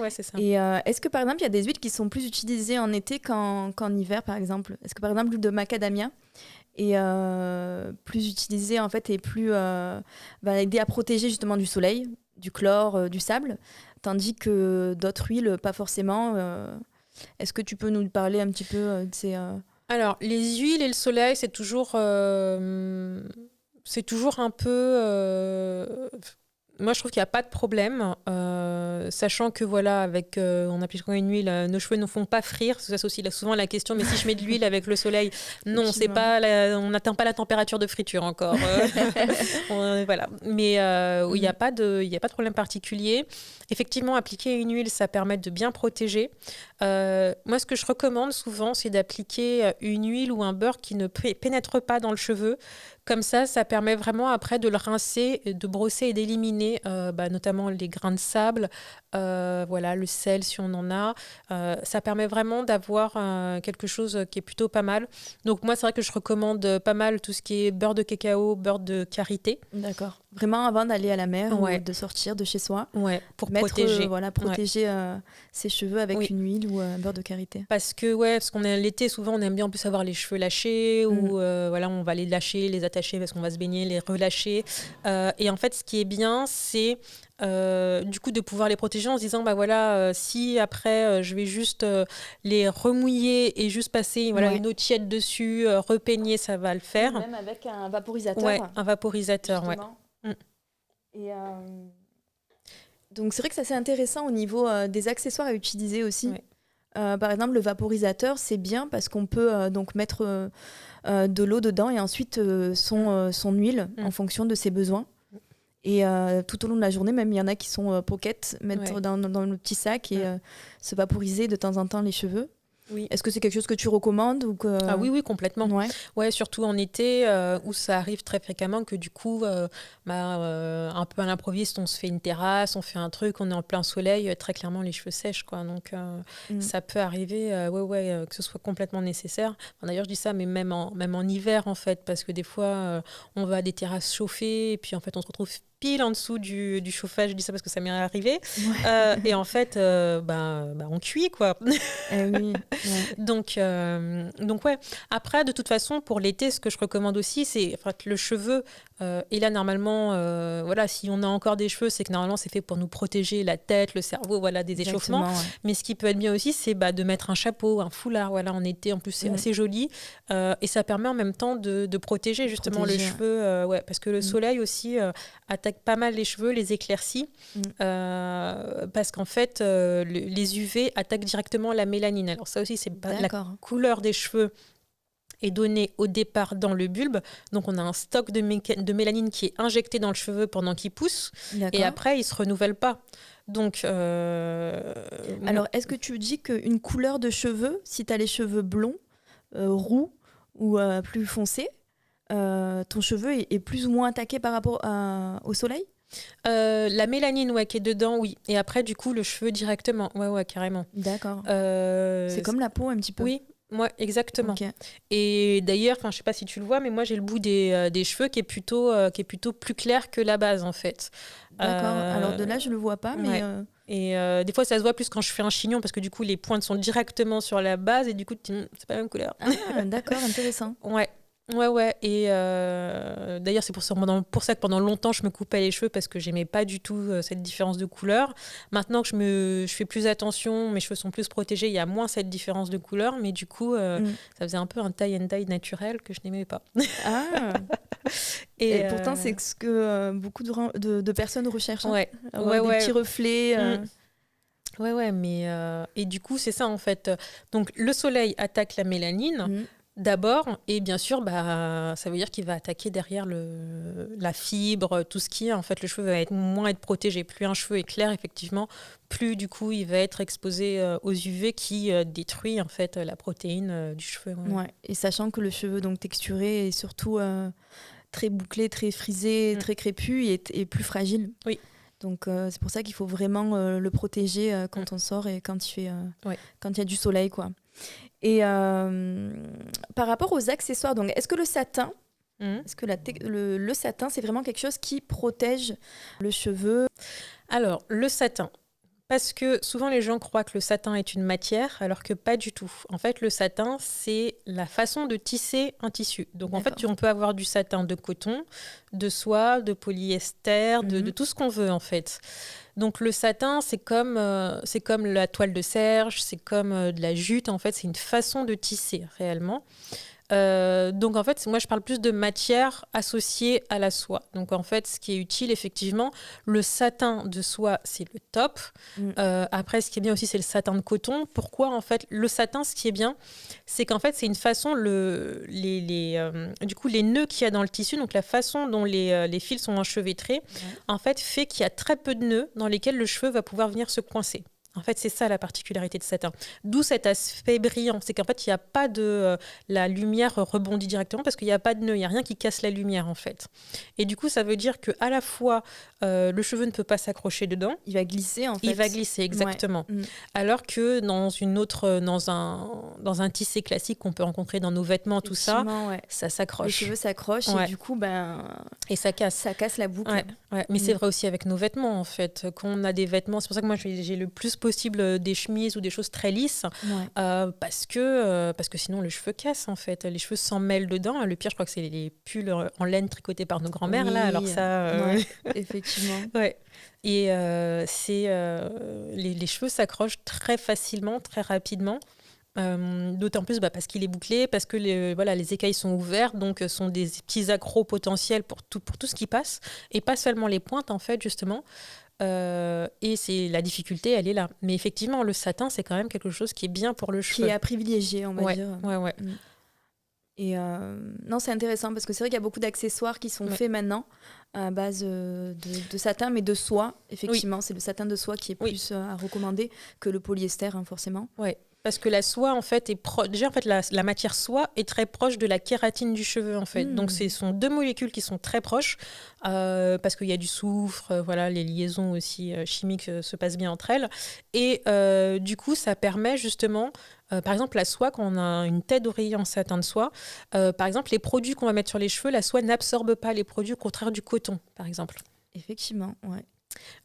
Ouais, c'est ça. Et est-ce que par exemple il y a des huiles qui sont plus utilisées en été qu'en hiver par exemple? Est-ce que par exemple l'huile de macadamia est plus utilisée en fait et plus va aider à protéger justement du soleil, du chlore, du sable, tandis que d'autres huiles pas forcément. Est-ce que tu peux nous parler un petit peu de ces... Alors, les huiles et le soleil, c'est toujours un peu... moi, je trouve qu'il n'y a pas de problème, sachant que voilà, avec en appliquant une huile, nos cheveux ne font pas frire. Ça, c'est aussi souvent la question. Mais si je mets de l'huile avec le soleil, non, c'est pas on n'atteint pas la température de friture encore. Voilà. Mais il n'y a pas de problème particulier. Effectivement, appliquer une huile, ça permet de bien protéger. Moi, ce que je recommande souvent, c'est d'appliquer une huile ou un beurre qui ne pénètre pas dans le cheveu. Comme ça permet vraiment après de le rincer, de brosser et d'éliminer notamment les grains de sable, voilà, le sel si on en a. Ça permet vraiment d'avoir quelque chose qui est plutôt pas mal. Donc moi, c'est vrai que je recommande pas mal tout ce qui est beurre de cacao, beurre de karité. D'accord. Vraiment avant d'aller à la mer ou de sortir de chez soi. Ouais, pour protéger. Protéger ses cheveux avec une huile ou un beurre de karité. Parce qu'on est l'été, souvent on aime bien en plus avoir les cheveux lâchés ou voilà, on va les lâcher, les attacher parce qu'on va se baigner, les relâcher. Et en fait, ce qui est bien, c'est du coup de pouvoir les protéger en se disant si après je vais juste les remouiller et juste passer une eau tiède dessus, repeigner, ça va le faire. Même avec un vaporisateur. Ouais, un vaporisateur, justement. Et donc c'est vrai que ça c'est intéressant au niveau des accessoires à utiliser aussi. Par exemple, le vaporisateur, c'est bien parce qu'on peut donc mettre de l'eau dedans et ensuite son huile en fonction de ses besoins. Et tout au long de la journée, même il y en a qui sont pocket, mettre dans le petit sac et se vaporiser de temps en temps les cheveux. Oui. Est-ce que c'est quelque chose que tu recommandes ou que... Ah oui, complètement. Ouais, surtout en été où ça arrive très fréquemment que du coup, un peu à l'improviste, on se fait une terrasse, on fait un truc, on est en plein soleil, très clairement les cheveux sèchent, quoi. Donc ça peut arriver, que ce soit complètement nécessaire. Enfin, d'ailleurs, je dis ça, mais même en hiver en fait, parce que des fois, on va à des terrasses chauffées et puis en fait, on se retrouve pile en dessous du chauffage. Je dis ça parce que ça m'est arrivé. Et en fait, on cuit, quoi. Oui. Donc ouais. Après, de toute façon, pour l'été, ce que je recommande aussi, c'est le cheveu. Et là, normalement, si on a encore des cheveux, c'est que normalement, c'est fait pour nous protéger la tête, le cerveau, des échauffements. Mais ce qui peut être bien aussi, c'est de mettre un chapeau, un foulard, en été. En plus, c'est assez joli. Et ça permet en même temps de protéger justement le cheveu. Parce que le soleil aussi attaque pas mal les cheveux, les éclaircit. Parce qu'en fait, les UV attaquent directement la mélanine. Alors ça aussi, c'est pas la couleur des cheveux est donnée au départ dans le bulbe. Donc, on a un stock de mélanine qui est injecté dans le cheveu pendant qu'il pousse. Et après, il ne se renouvelle pas. Donc, alors, est-ce que tu dis qu'une couleur de cheveux, si tu as les cheveux blonds, roux ou plus foncés, ton cheveu est plus ou moins attaqué par rapport au soleil ? La mélanine qui est dedans, oui. Et après, du coup, le cheveu directement. Ouais, carrément. D'accord. C'est comme la peau un petit peu. Oui. Ouais, exactement. Et d'ailleurs, je sais pas si tu le vois, mais moi j'ai le bout des cheveux qui est plutôt plus clair que la base en fait. D'accord. Alors de là je le vois pas, mais. Et des fois ça se voit plus quand je fais un chignon parce que du coup les pointes sont directement sur la base et du coup c'est pas la même couleur. Ah, d'accord, intéressant. Ouais. Et d'ailleurs c'est pour ça que pendant longtemps je me coupais les cheveux parce que j'aimais pas du tout cette différence de couleur. Maintenant que je fais plus attention, mes cheveux sont plus protégés, il y a moins cette différence de couleur, mais du coup ça faisait un peu un tie and dye naturel que je n'aimais pas. Et pourtant c'est ce que beaucoup de personnes recherchent, des petits reflets. Mais et du coup c'est ça en fait. Donc le soleil attaque la mélanine. D'abord, et bien sûr, ça veut dire qu'il va attaquer derrière la fibre, tout ce qui est. En fait, le cheveu va moins être protégé. Plus un cheveu est clair, effectivement, plus du coup, il va être exposé aux UV qui détruit en fait la protéine du cheveu. Et sachant que le cheveu donc texturé est surtout très bouclé, très frisé, très crépus et plus fragile. Oui. Donc c'est pour ça qu'il faut vraiment le protéger quand on sort et quand il y a du soleil, quoi. Et par rapport aux accessoires, donc est-ce que le satin, est-ce que le satin, c'est vraiment quelque chose qui protège le cheveu? Alors, le satin. Parce que souvent les gens croient que le satin est une matière, alors que pas du tout. En fait, le satin, c'est la façon de tisser un tissu. Donc en fait, on peut avoir du satin de coton, de soie, de polyester, de tout ce qu'on veut en fait. Donc le satin, c'est comme la toile de serge, c'est comme de la jute. En fait, c'est une façon de tisser réellement. Donc en fait, moi je parle plus de matière associée à la soie. Donc en fait, ce qui est utile, effectivement, le satin de soie, c'est le top. Après, ce qui est bien aussi, c'est le satin de coton. Pourquoi en fait le satin, ce qui est bien, c'est qu'en fait, c'est une façon, du coup, les nœuds qu'il y a dans le tissu, donc la façon dont les fils sont enchevêtrés, en fait, fait qu'il y a très peu de nœuds dans lesquels le cheveu va pouvoir venir se coincer. En fait, c'est ça la particularité de satin. D'où cet aspect brillant. C'est qu'en fait, il n'y a pas de... la lumière rebondit directement parce qu'il n'y a pas de nœud. Il n'y a rien qui casse la lumière, en fait. Et du coup, ça veut dire qu'à la fois, le cheveu ne peut pas s'accrocher dedans. Il va glisser, en fait. Il va glisser, exactement. Ouais. Alors que dans un tissé classique qu'on peut rencontrer dans nos vêtements, tout ça, ça s'accroche. Les cheveux s'accrochent et du coup, et ça casse. Ça casse la boucle. Ouais. Mais c'est vrai aussi avec nos vêtements, en fait. Quand on a des vêtements, c'est pour ça que moi, j'ai le plus possible des chemises ou des choses très lisses parce que sinon le cheveu casse en fait, les cheveux s'en mêlent dedans. Le pire, je crois que c'est les pulls en laine tricotés par nos grands-mères là, alors ça effectivement. Et les cheveux s'accrochent très facilement, très rapidement. D'autant plus parce qu'il est bouclé, parce que les écailles sont ouvertes, donc sont des petits accros potentiels pour tout ce qui passe, et pas seulement les pointes en fait justement. Et c'est la difficulté, elle est là. Mais effectivement, le satin, c'est quand même quelque chose qui est bien pour le cheveu. Qui est à privilégier, on va dire. Ouais. Et non, c'est intéressant parce que c'est vrai qu'il y a beaucoup d'accessoires qui sont faits maintenant à base de satin, mais de soie. Effectivement, c'est le satin de soie qui est plus à recommander que le polyester, forcément. Ouais. Parce que la soie, en fait, déjà, en fait, la matière soie est très proche de la kératine du cheveu, en fait. Donc, ce sont deux molécules qui sont très proches parce qu'il y a du soufre, les liaisons aussi chimiques se passent bien entre elles. Et du coup, ça permet justement, par exemple, la soie, quand on a une tête d'oreiller en satin de soie, par exemple, les produits qu'on va mettre sur les cheveux, la soie n'absorbe pas les produits, au contraire du coton, par exemple. Effectivement, ouais.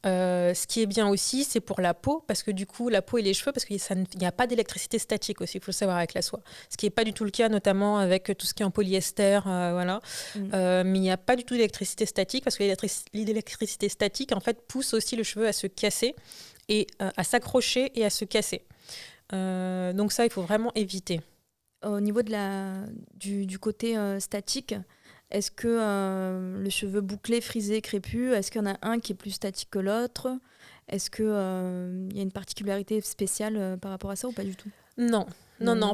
Ce qui est bien aussi, c'est pour la peau, parce que du coup, la peau et les cheveux, parce qu'il n'y a pas d'électricité statique aussi, il faut le savoir avec la soie. Ce qui n'est pas du tout le cas, notamment avec tout ce qui est en polyester, mais il n'y a pas du tout d'électricité statique, parce que l'électricité statique, en fait, pousse aussi le cheveu à se casser, et à s'accrocher et à se casser. Donc ça, il faut vraiment éviter. Au niveau du côté statique, est-ce que le cheveu bouclé, frisé, crépus, est-ce qu'il y en a un qui est plus statique que l'autre? Est-ce qu'il y a une particularité spéciale par rapport à ça ou pas du tout? Non,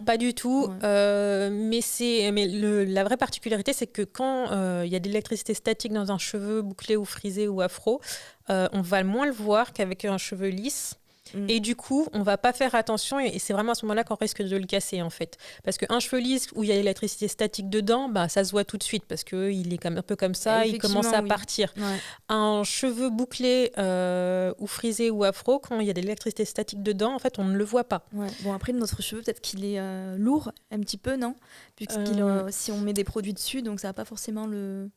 pas du tout. Mais la vraie particularité, c'est que quand il y a de l'électricité statique dans un cheveu bouclé ou frisé ou afro, on va moins le voir qu'avec un cheveu lisse. Et du coup, on va pas faire attention et c'est vraiment à ce moment-là qu'on risque de le casser en fait. Parce qu'un cheveu lisse où il y a l'électricité statique dedans, ça se voit tout de suite parce qu'il est un peu comme ça, il commence à partir. Ouais. Un cheveu bouclé ou frisé ou afro, quand il y a de l'électricité statique dedans, en fait, on ne le voit pas. Ouais. Bon, après, notre cheveu, peut-être qu'il est lourd un petit peu, non? Si on met des produits dessus, donc ça va pas forcément le...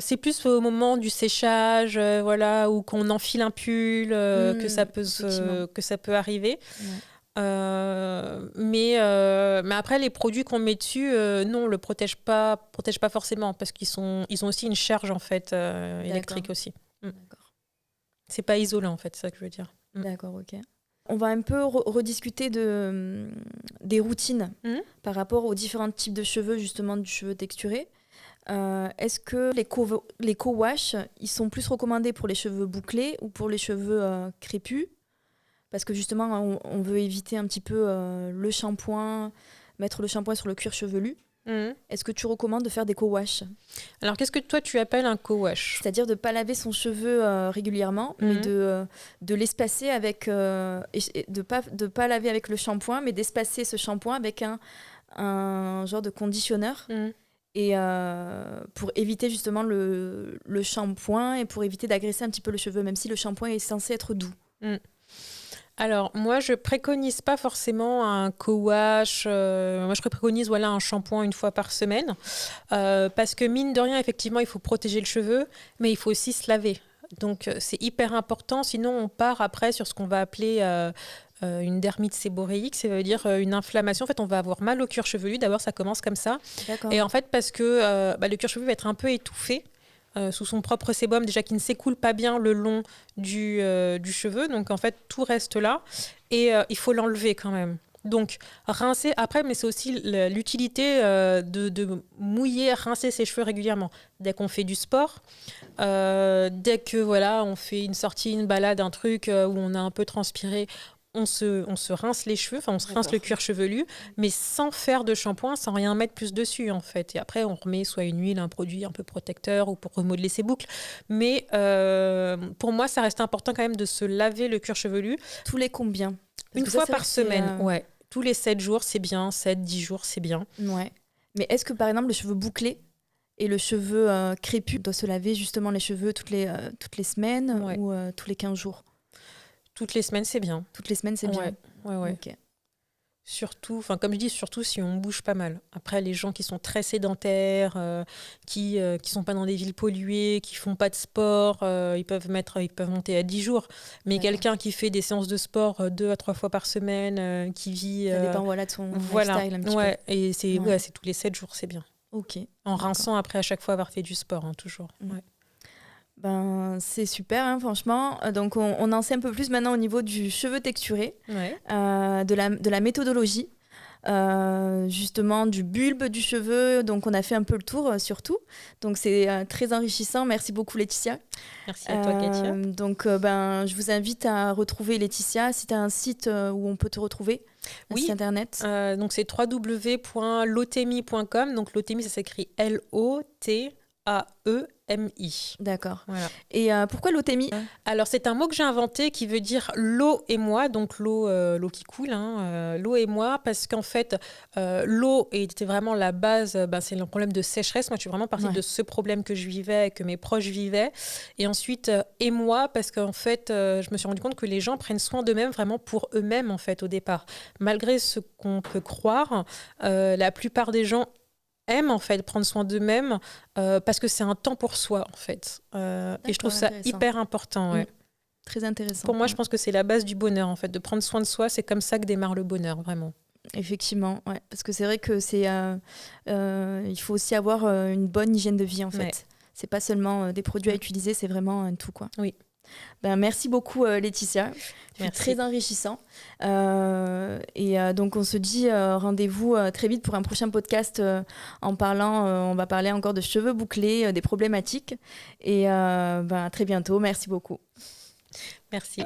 c'est plus au moment du séchage, ou qu'on enfile un pull, que ça peut arriver. Ouais. Mais après, les produits qu'on met dessus, non, le protègent pas forcément parce ils ont aussi une charge en fait électrique aussi. D'accord. C'est pas isolant en fait, c'est ça que je veux dire. D'accord, ok. On va un peu rediscuter des routines par rapport aux différents types de cheveux, justement du cheveu texturé. Est-ce que les co-wash, ils sont plus recommandés pour les cheveux bouclés ou pour les cheveux crépus? Parce que justement, on veut éviter un petit peu le shampoing, mettre le shampoing sur le cuir chevelu. Est-ce que tu recommandes de faire des co-wash? Alors, qu'est-ce que toi, tu appelles un co-wash? C'est-à-dire de ne pas laver son cheveu régulièrement, mais de l'espacer avec... et de pas laver avec le shampoing, mais d'espacer ce shampoing avec un genre de conditionneur. et pour éviter justement le shampoing et pour éviter d'agresser un petit peu le cheveu, même si le shampoing est censé être doux. Alors, moi, je préconise pas forcément un co-wash. Moi, je préconise un shampoing une fois par semaine. Parce que mine de rien, effectivement, il faut protéger le cheveu, mais il faut aussi se laver. Donc, c'est hyper important. Sinon, on part après sur ce qu'on va appeler une dermite séboréique, ça veut dire une inflammation. En fait, on va avoir mal au cuir chevelu. D'abord, ça commence comme ça. D'accord. Et en fait, parce que le cuir chevelu va être un peu étouffé sous son propre sébum, déjà qui ne s'écoule pas bien le long du cheveu. Donc, en fait, tout reste là. Et il faut l'enlever quand même. Donc, rincer après, mais c'est aussi l'utilité de mouiller, rincer ses cheveux régulièrement. Dès qu'on fait du sport, dès que on fait une sortie, une balade, un truc où on a un peu transpiré, on se rince les cheveux, on se rince le cuir chevelu, mais sans faire de shampoing, sans rien mettre plus dessus en fait. Et après, on remet soit une huile, un produit un peu protecteur ou pour remodeler ses boucles. Mais pour moi, ça reste important quand même de se laver le cuir chevelu. Tous les combien? Une fois par semaine, ouais. Tous les 7 jours, c'est bien. 7-10 jours, c'est bien. Ouais. Mais est-ce que par exemple, le cheveu bouclé et le cheveu crépus doit se laver justement les cheveux toutes les semaines ou tous les 15 jours? Toutes les semaines, c'est bien. Toutes les semaines, c'est bien. Ouais. Okay. Surtout, comme je dis, surtout si on bouge pas mal. Après, les gens qui sont très sédentaires, qui sont pas dans des villes polluées, qui font pas de sport, ils peuvent monter à 10 jours. Mais quelqu'un qui fait des séances de sport 2 à 3 fois par semaine, qui vit... Ça dépend de son lifestyle un petit peu. Et c'est tous les 7 jours, c'est bien. Ok. En rinçant après à chaque fois avoir fait du sport, toujours. Ouais. C'est super, franchement. Donc, on en sait un peu plus maintenant au niveau du cheveu texturé, de la méthodologie, justement du bulbe du cheveu. Donc, on a fait un peu le tour surtout. Donc, c'est très enrichissant. Merci beaucoup, Laetitia. Merci à toi, Katia. Donc, je vous invite à retrouver Laetitia. Si tu as un site où on peut te retrouver, un site internet. Donc, c'est www.lotemi.com. Donc, Lotemi, ça s'écrit Lotemi. D'accord. Voilà. Et pourquoi l'otemi? Alors, c'est un mot que j'ai inventé qui veut dire l'eau et moi, donc l'eau qui coule, l'eau et moi, parce qu'en fait, l'eau était vraiment la base, c'est le problème de sécheresse. Moi, je suis vraiment partie de ce problème que je vivais, que mes proches vivaient. Et ensuite, et moi, parce qu'en fait, je me suis rendu compte que les gens prennent soin d'eux-mêmes vraiment pour eux-mêmes, en fait, au départ. Malgré ce qu'on peut croire, la plupart des gens aiment en fait prendre soin d'eux-mêmes parce que c'est un temps pour soi en fait et je trouve ça hyper important. Très intéressant. Pour moi, je pense que c'est la base du bonheur en fait, de prendre soin de soi. C'est comme ça que démarre le bonheur, vraiment. Effectivement, parce que c'est vrai que il faut aussi avoir une bonne hygiène de vie en fait. C'est pas seulement des produits à utiliser, c'est vraiment un tout, quoi. Oui. Merci beaucoup, Laetitia. C'est très enrichissant. Donc, on se dit rendez-vous très vite pour un prochain podcast en parlant. On va parler encore de cheveux bouclés, des problématiques. Et à très bientôt. Merci beaucoup. Merci.